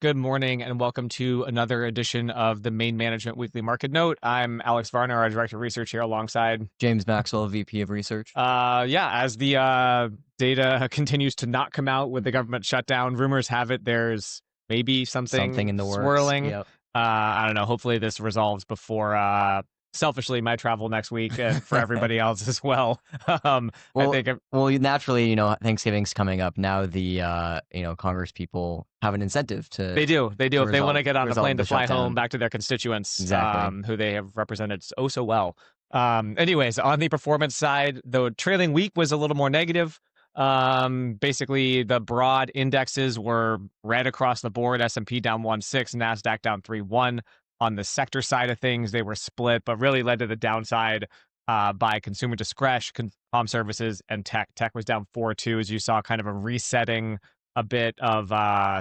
Good morning and welcome to another edition of the Main Management Weekly Market Note. I'm Alex Varner, our Director of Research here alongside James Maxwell, VP of Research. As the data continues to not come out with the government shutdown, rumors have it there's maybe something In the works. swirling. Yep. I don't know. Hopefully this resolves before selfishly my travel next week and for everybody else as well. I Well, think naturally, Thanksgiving's coming up. Now the Congress people have an incentive to they do. If they want to get on a plane to fly home back to their constituents, Exactly. who they have represented so well. Anyways, on the performance side, the trailing week was a little more negative. Basically, the broad indexes were red across the board. S&P down 1.6, NASDAQ down 3.1. On the sector side of things, they were split, but really led to the downside by consumer discretion, comm services, and tech. Tech was down 4.2, as you saw, kind of a resetting a bit of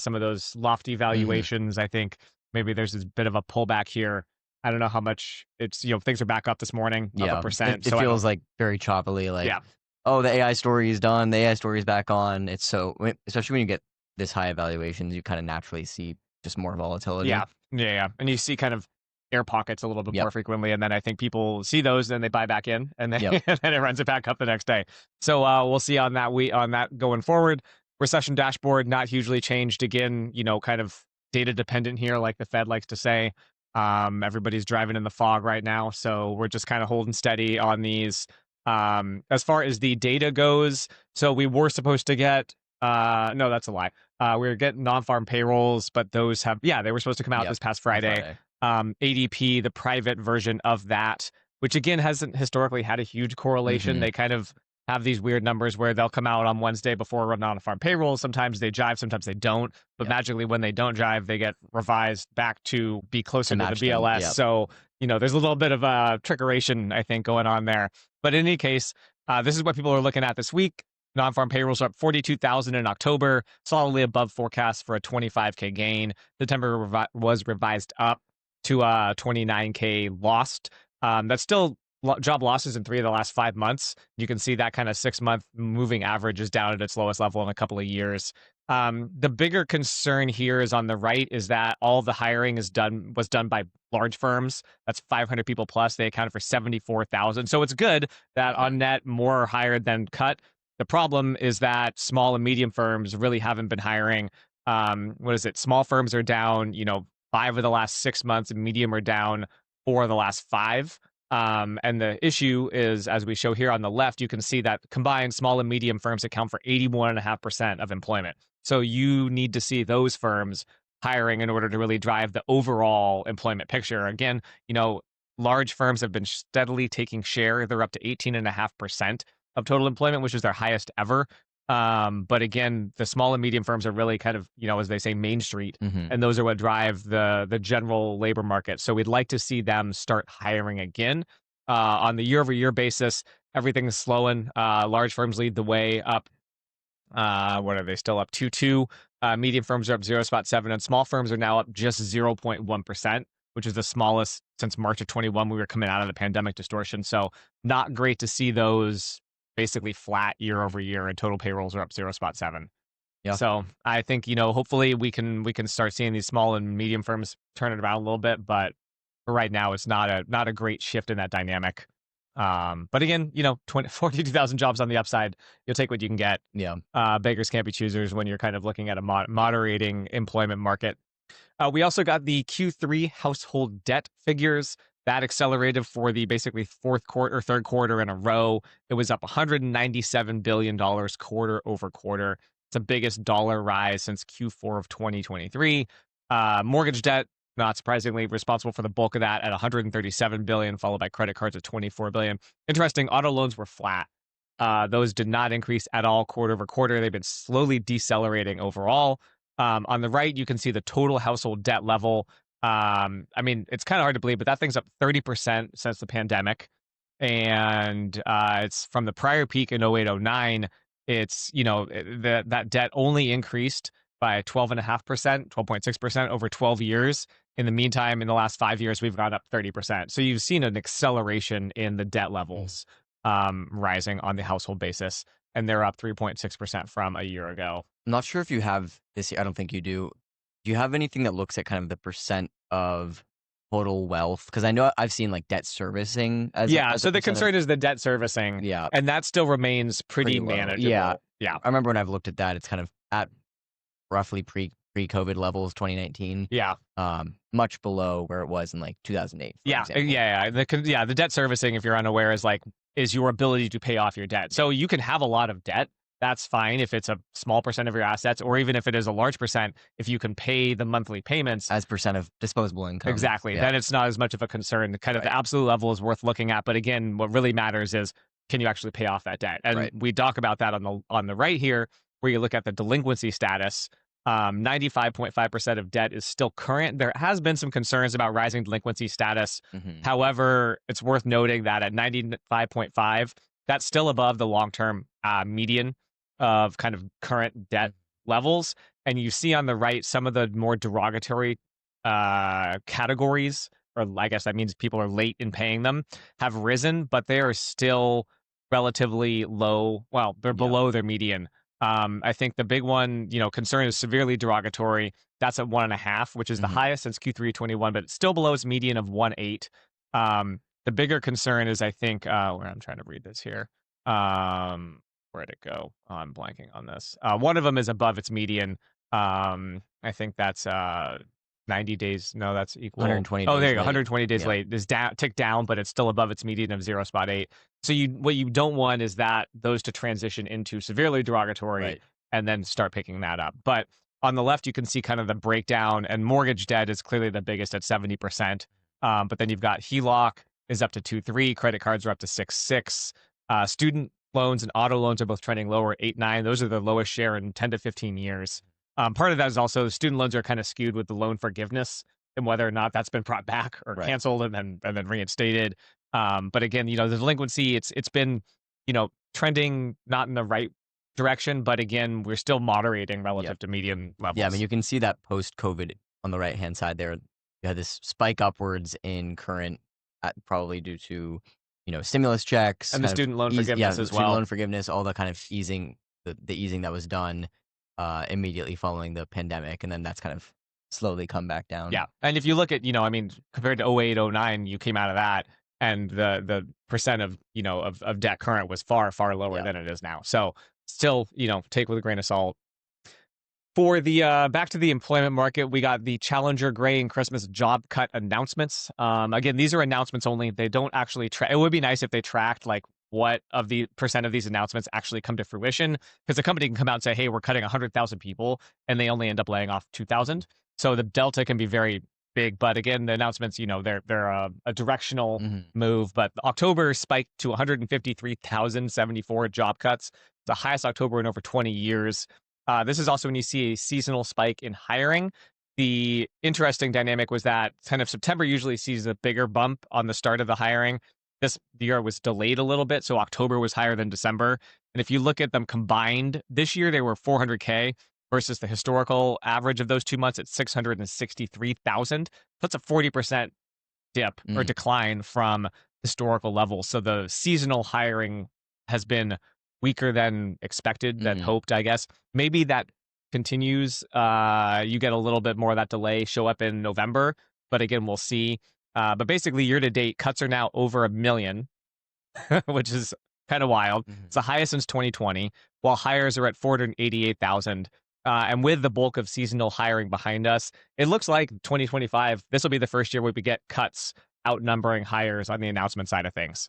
some of those lofty valuations. I think maybe there's this bit of a pullback here. I don't know how much it's, things are back up this morning, up 1%. It feels like very choppily, oh, the AI story is done, the AI story is back on. It's so, especially when you get this high evaluations, you kind of naturally see just more volatility. Yeah. And you see kind of air pockets a little bit more frequently. And then I think people see those and they buy back in and then, and then it runs it back up the next day. So we'll see on that going forward. Recession dashboard, not hugely changed. Again, kind of data dependent here, like the Fed likes to say. Everybody's driving in the fog right now. So we're just kind of holding steady on these. As far as the data goes, so we were supposed to get, no, that's a lie. We were getting non-farm payrolls, but those they were supposed to come out this past Friday. ADP, the private version of that, which again hasn't historically had a huge correlation. They kind of have these weird numbers where they'll come out on Wednesday before non-farm payrolls. Sometimes they jive, sometimes they don't. But magically, when they don't jive, they get revised back to be closer to the BLS. So, there's a little bit of a trickeration, I think, going on there. But in any case, this is what people are looking at this week. Non-farm payrolls are up 42,000 in October, solidly above forecast for a 25K gain. September was revised up to 29K lost. That's still job losses in 3 of the last 5 months. You can see that kind of 6-month moving average is down at its lowest level in a couple of years. The bigger concern here is on the right is that all the hiring was done by large firms. That's 500 people plus. They accounted for 74,000. So it's good that on net more are hired than cut. The problem is that small and medium firms really haven't been hiring. Small firms are down, 5 of the last 6 months, and medium are down 4 of the last 5. And the issue is, as we show here on the left, you can see that combined small and medium firms account for 81.5% of employment. So you need to see those firms hiring in order to really drive the overall employment picture. Again, large firms have been steadily taking share. They're up to 18.5% of total employment, which is their highest ever. But again, the small and medium firms are really kind of, as they say, Main Street, and those are what drive the general labor market. So we'd like to see them start hiring again. On the year-over-year basis, everything's slowing. Large firms lead the way up. What are they still up 2.2? Medium firms are up 0.7, and small firms are now up just 0.1%, which is the smallest since March of 21. We were coming out of the pandemic distortion. So not great to see those basically flat year over year, and total payrolls are up 0.7. Yeah. So I think, hopefully we can start seeing these small and medium firms turn it around a little bit, but for right now it's not a great shift in that dynamic. But again, 42,000 jobs on the upside, you'll take what you can get. Yeah. Beggars can't be choosers when you're kind of looking at a moderating employment market. We also got the Q3 household debt figures. That accelerated for the basically third quarter in a row. It was up $197 billion quarter over quarter. It's the biggest dollar rise since Q4 of 2023. Mortgage debt, not surprisingly, responsible for the bulk of that at $137 billion, followed by credit cards at $24 billion. Interesting, auto loans were flat. Those did not increase at all quarter over quarter. They've been slowly decelerating overall. On the right, you can see the total household debt level. It's kind of hard to believe, but that thing's up 30% since the pandemic. And it's from the prior peak in 0809. It's, that debt only increased by 12.5%, 12.6% over 12 years. In the meantime, in the last 5 years, we've gone up 30%. So you've seen an acceleration in the debt levels rising on the household basis. And they're up 3.6% from a year ago. I'm not sure if you have this. I don't think you do. Do you have anything that looks at kind of the percent of total wealth? Because I know I've seen like debt servicing as so the concern is the debt servicing. Yeah. And that still remains pretty manageable. Yeah. I remember when I've looked at that, it's kind of at roughly pre-COVID levels, 2019. Yeah. Much below where it was in like 2008. The debt servicing, if you're unaware, is your ability to pay off your debt. So you can have a lot of debt. That's fine if it's a small percent of your assets, or even if it is a large percent, if you can pay the monthly payments as percent of disposable income. Exactly. Then it's not as much of a concern. Kind of the absolute level is worth looking at. But again, what really matters is, can you actually pay off that debt? And we talk about that on the right here, where you look at the delinquency status. 95.5% of debt is still current. There has been some concerns about rising delinquency status. However, it's worth noting that at 95.5, that's still above the long-term median of kind of current debt levels. And you see on the right some of the more derogatory categories, or I guess that means people are late in paying them, have risen, but they are still relatively low. Well, they're below their median. I think the big one, concern is severely derogatory. That's at 1.5, which is the highest since Q3 21, but it's still below its median of 1.8. The bigger concern is, I think, where I'm trying to read this here. Where'd it go? Oh, I'm blanking on this. One of them is above its median. I think that's 90 days. No, that's equal. 120 Oh, there you go. 120 days late. Is tick down, but it's still above its median of 0.8. So what you don't want is that those to transition into severely derogatory and then start picking that up. But on the left, you can see kind of the breakdown, and mortgage debt is clearly the biggest at 70%. But then you've got HELOC is up to 2.3. Credit cards are up to 6.6. Student loans and auto loans are both trending lower at 8.9. Those are the lowest share in 10 to 15 years. Part of that is also student loans are kind of skewed with the loan forgiveness and whether or not that's been brought back or canceled and then reinstated. But again, the delinquency, it's been, trending not in the right direction, but again, we're still moderating relative to median levels. Yeah, I mean, you can see that post-COVID on the right-hand side there. You had this spike upwards in current, probably due to, stimulus checks. And the student loan forgiveness as well. Student loan forgiveness, all the kind of easing, the easing that was done immediately following the pandemic. And then that's kind of slowly come back down. Yeah. And if you look at, compared to 08, 09, you came out of that, and the percent of, of debt current was far, far lower than it is now. So still, take with a grain of salt. For the back to the employment market, we got the Challenger Gray and Christmas job cut announcements. Again, these are announcements only. They don't actually track. It would be nice if they tracked like what of the percent of these announcements actually come to fruition, because the company can come out and say, hey, we're cutting 100,000 people, and they only end up laying off 2,000. So the delta can be very big. But again, the announcements, they're a directional move. But October spiked to 153,074 job cuts, the highest October in over 20 years. This is also when you see a seasonal spike in hiring. The interesting dynamic was that kind of September usually sees a bigger bump on the start of the hiring. This year was delayed a little bit, so October was higher than December. And if you look at them combined, this year they were 400K versus the historical average of those 2 months at 663,000. That's a 40% dip or decline from historical levels. So the seasonal hiring has been weaker than expected, than hoped, I guess. Maybe that continues. You get a little bit more of that delay show up in November, but again, we'll see. But basically, year to date, cuts are now over 1 million, which is kind of wild. It's the highest since 2020, while hires are at 488,000. And with the bulk of seasonal hiring behind us, it looks like 2025, this will be the first year where we get cuts outnumbering hires on the announcement side of things,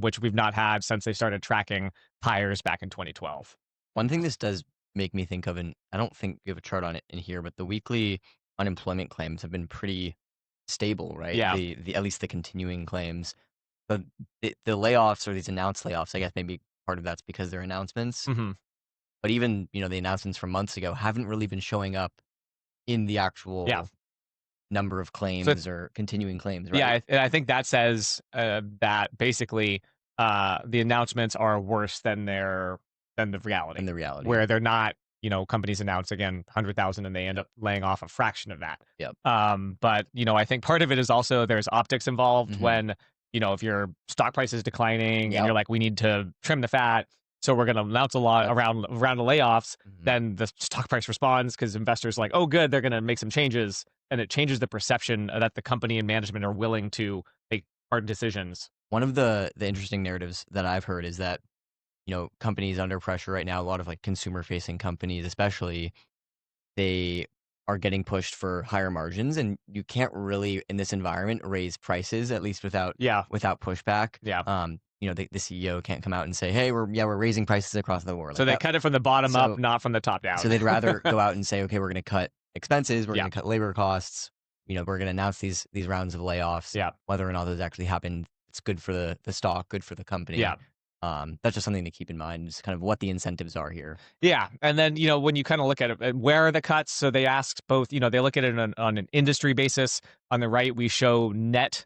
which we've not had since they started tracking hires back in 2012. One thing this does make me think of, and I don't think you have a chart on it in here, but the weekly unemployment claims have been pretty stable, right? Yeah. The at least the continuing claims. But the layoffs, or these announced layoffs, I guess maybe part of that's because they're announcements. But even, the announcements from months ago haven't really been showing up in the actual number of claims or continuing claims, right? Yeah, I think that says that basically the announcements are worse than the reality. In the reality. Where they're not, companies announce, again, 100,000 and they end up laying off a fraction of that. Yep. But, I think part of it is also there's optics involved when, if your stock price is declining and you're like, we need to trim the fat. so we're going to announce a lot around the layoffs. Mm-hmm. Then the stock price responds because investors are like, oh, good, they're going to make some changes, and it changes the perception that the company and management are willing to make hard decisions. One of the interesting narratives that I've heard is that, companies under pressure right now, a lot of like consumer facing companies, especially, they are getting pushed for higher margins, and you can't really in this environment raise prices, at least without pushback. The CEO can't come out and say, hey, we're raising prices across the board. So they cut it from the bottom up, not from the top down. So they'd rather go out and say, okay, we're going to cut expenses, we're going to cut labor costs, we're going to announce these rounds of layoffs. Whether or not those actually happen, it's good for the stock, good for the company. That's just something to keep in mind, is kind of what the incentives are here. Yeah. And then, when you kind of look at it, where are the cuts? So they ask both, they look at it on an industry basis. On the right, we show net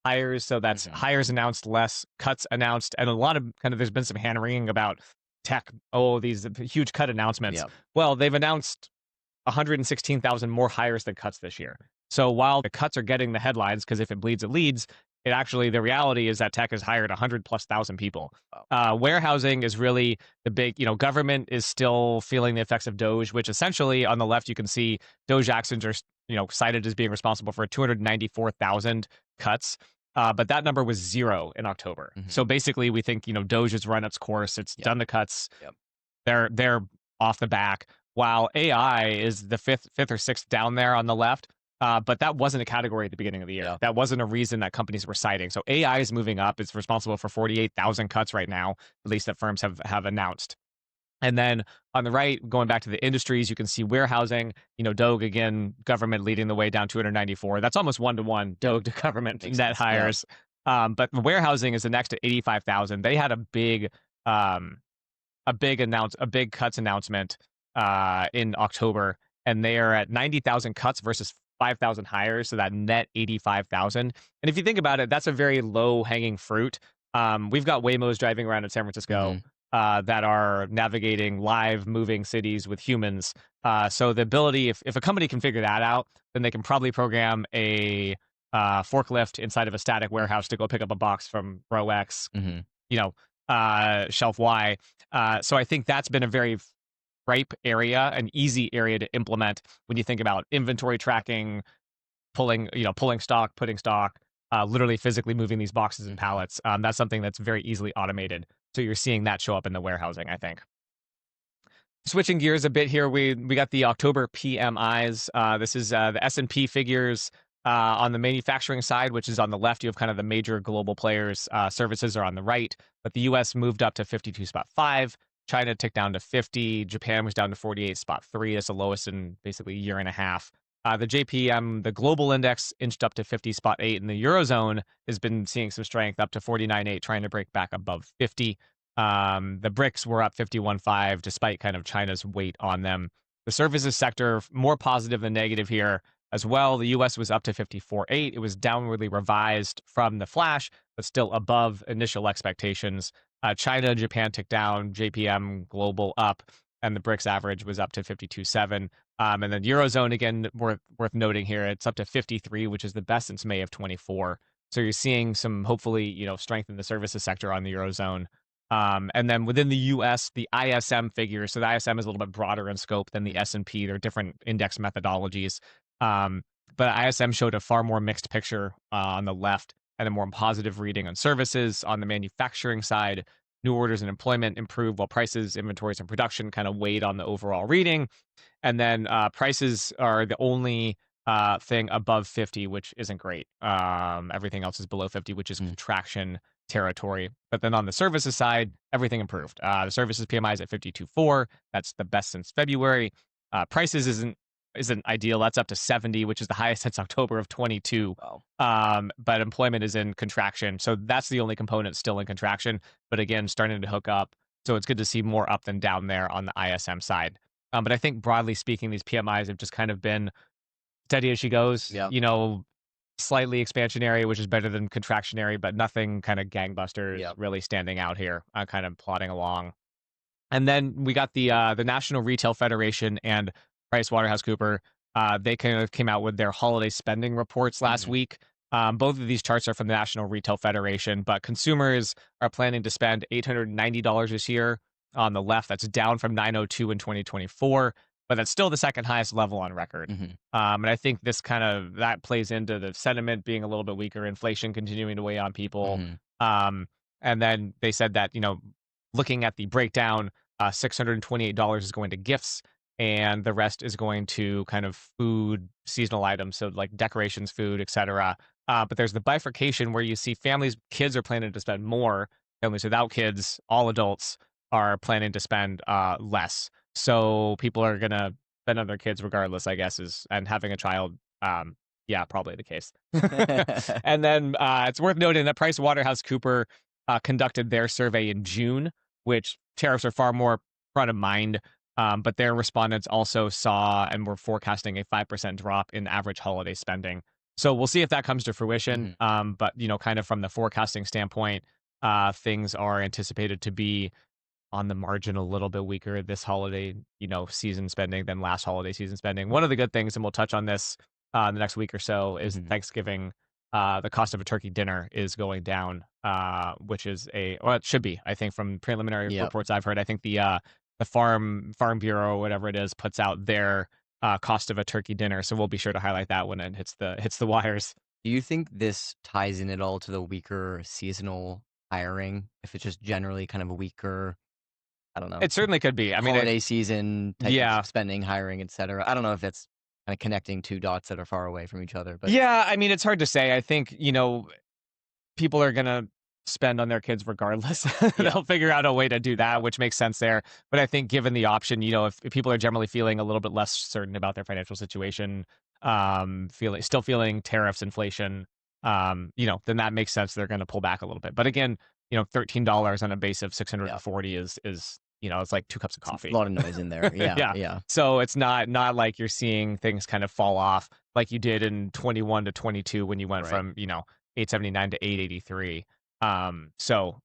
hires. So that's hires announced, less cuts announced. And a lot of there's been some hand wringing about tech. Oh, these huge cut announcements. Well, they've announced 116,000 more hires than cuts this year. So while the cuts are getting the headlines, because if it bleeds, it leads, it actually, the reality is that tech has hired 100,000+ people. Warehousing is really the big, government is still feeling the effects of Doge, which essentially on the left, you can see Doge actions are, cited as being responsible for 294,000 cuts. But that number was 0 in October. So basically we think, Doge has run its course. It's done the cuts. They're off the back, while AI is the fifth or sixth down there on the left. But that wasn't a category at the beginning of the year. That wasn't a reason that companies were citing. So AI is moving up. It's responsible for 48,000 cuts right now, at least that firms have announced. And then on the right, going back to the industries, you can see warehousing, Doge, again, government leading the way down 294. That's almost 1-to-1 Doge to government net hires. But warehousing is the next to 85,000. They had a big cuts announcement in October, and they are at 90,000 cuts versus 5,000 hires, so that net 85,000. And if you think about it, that's a very low hanging fruit. We've got Waymos driving around in San Francisco that are navigating live moving cities with humans. So the ability, if a company can figure that out, then they can probably program a forklift inside of a static warehouse to go pick up a box from row X, shelf Y. So I think that's been a very ripe area, an easy area to implement when you think about inventory tracking, pulling stock, putting stock, literally physically moving these boxes and pallets. That's something that's very easily automated. So you're seeing that show up in the warehousing, I think. Switching gears a bit here, we got the October PMIs. This is the S&P figures on the manufacturing side, which is on the left. You have kind of the major global players. Services are on the right, but the U.S. moved up to 52.5. China ticked down to 50. Japan was down to 48.3. That's the lowest in basically a year and a half. The JPM, the global index, inched up to 50.8, and the Eurozone has been seeing some strength up to 49.8, trying to break back above 50. The BRICS were up 51.5, despite kind of China's weight on them. The services sector, more positive than negative here as well. The U.S. was up to 54.8. It was downwardly revised from the flash, but still above initial expectations. China and Japan ticked down, JPM global up, and the BRICS average was up to 52.7. And then Eurozone, again, worth noting here, it's up to 53, which is the best since May of 24. So you're seeing some, hopefully, strength in the services sector on the Eurozone. And then within the U.S., the ISM figures, so the ISM is a little bit broader in scope than the S&P. There are different index methodologies. But ISM showed a far more mixed picture on the left, and a more positive reading on services. On the manufacturing side, new orders and employment improved, while prices, inventories, and production kind of weighed on the overall reading. And then prices are the only thing above 50, which isn't great. Everything else is below 50, which is contraction territory. But then on the services side, everything improved. The services PMI is at 52.4. That's the best since February. Prices isn't ideal. That's up to 70, which is the highest since October of 22. Wow. But employment is in contraction. So that's the only component still in contraction, but again, starting to hook up. So it's good to see more up than down there on the ISM side. But I think broadly speaking, these PMIs have just kind of been steady as she goes, slightly expansionary, which is better than contractionary, but nothing kind of gangbusters really standing out here, kind of plodding along. And then we got the National Retail Federation and PricewaterhouseCoopers. They kind of came out with their holiday spending reports last week. Both of these charts are from the National Retail Federation, but consumers are planning to spend $890 this year, on the left. That's down from 902 in 2024, but that's still the second highest level on record. And I think that plays into the sentiment being a little bit weaker, inflation continuing to weigh on people. And then they said that, looking at the breakdown, $628 is going to gifts, and the rest is going to kind of food, seasonal items, so like decorations, food, etc. But there's the bifurcation where you see kids are planning to spend more. Families without kids, all adults are planning to spend less. So people are gonna spend on their kids regardless, I guess, and having a child. Yeah, probably the case. And then it's worth noting that PricewaterhouseCoopers conducted their survey in June, which tariffs are far more front of mind. But their respondents also saw and were forecasting a 5% drop in average holiday spending. So we'll see if that comes to fruition. But kind of from the forecasting standpoint, things are anticipated to be on the margin a little bit weaker this holiday, season spending than last holiday season spending. One of the good things, and we'll touch on this in the next week or so, is Thanksgiving. The cost of a turkey dinner is going down, which is it should be, I think, from preliminary reports I've heard. I think the Farm Bureau, whatever it is, puts out their cost of a turkey dinner. So we'll be sure to highlight that when it hits the wires. Do you think this ties in at all to the weaker seasonal hiring? If it's just generally kind of a weaker, I don't know. It certainly could be. I mean, holiday season type of spending, hiring, etc. I don't know if that's kind of connecting two dots that are far away from each other. But yeah, I mean, it's hard to say. I think, people are going to spend on their kids regardless. They'll figure out a way to do that, which makes sense there. But I think given the option, if people are generally feeling a little bit less certain about their financial situation, still feeling tariffs, inflation, then that makes sense. They're going to pull back a little bit. But again, $13 on a base of 640 is it's like 2 cups of coffee. A lot of noise in there. Yeah. So it's not like you're seeing things kind of fall off like you did in 21 to 22 when you went from, 879 to 883. So,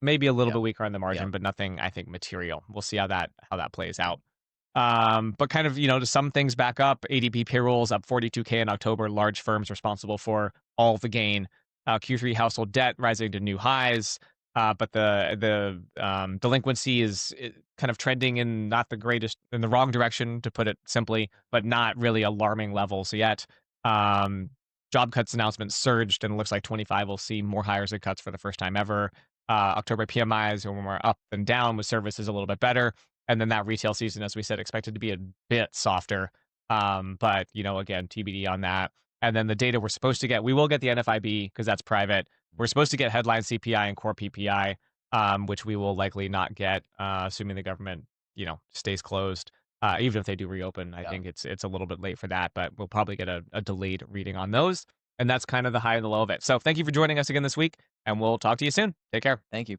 maybe a little bit weaker on the margin, but nothing, I think, material. We'll see how that plays out. But kind of, to sum things back up, ADP payrolls up 42K in October, large firms responsible for all of the gain. Q3 household debt rising to new highs. But the delinquency is kind of trending in the wrong direction, to put it simply, but not really alarming levels yet. Job cuts announcements surged, and it looks like 25 will see more hires and cuts for the first time ever. October PMIs are more up than down, with services a little bit better. And then that retail season, as we said, expected to be a bit softer. But, again, TBD on that. And then the data we're supposed to get, we will get the NFIB because that's private. We're supposed to get headline CPI and core PPI, which we will likely not get, assuming the government, stays closed. Even if they do reopen, I think it's a little bit late for that, but we'll probably get a delayed reading on those. And that's kind of the high and the low of it. So thank you for joining us again this week, and we'll talk to you soon. Take care. Thank you.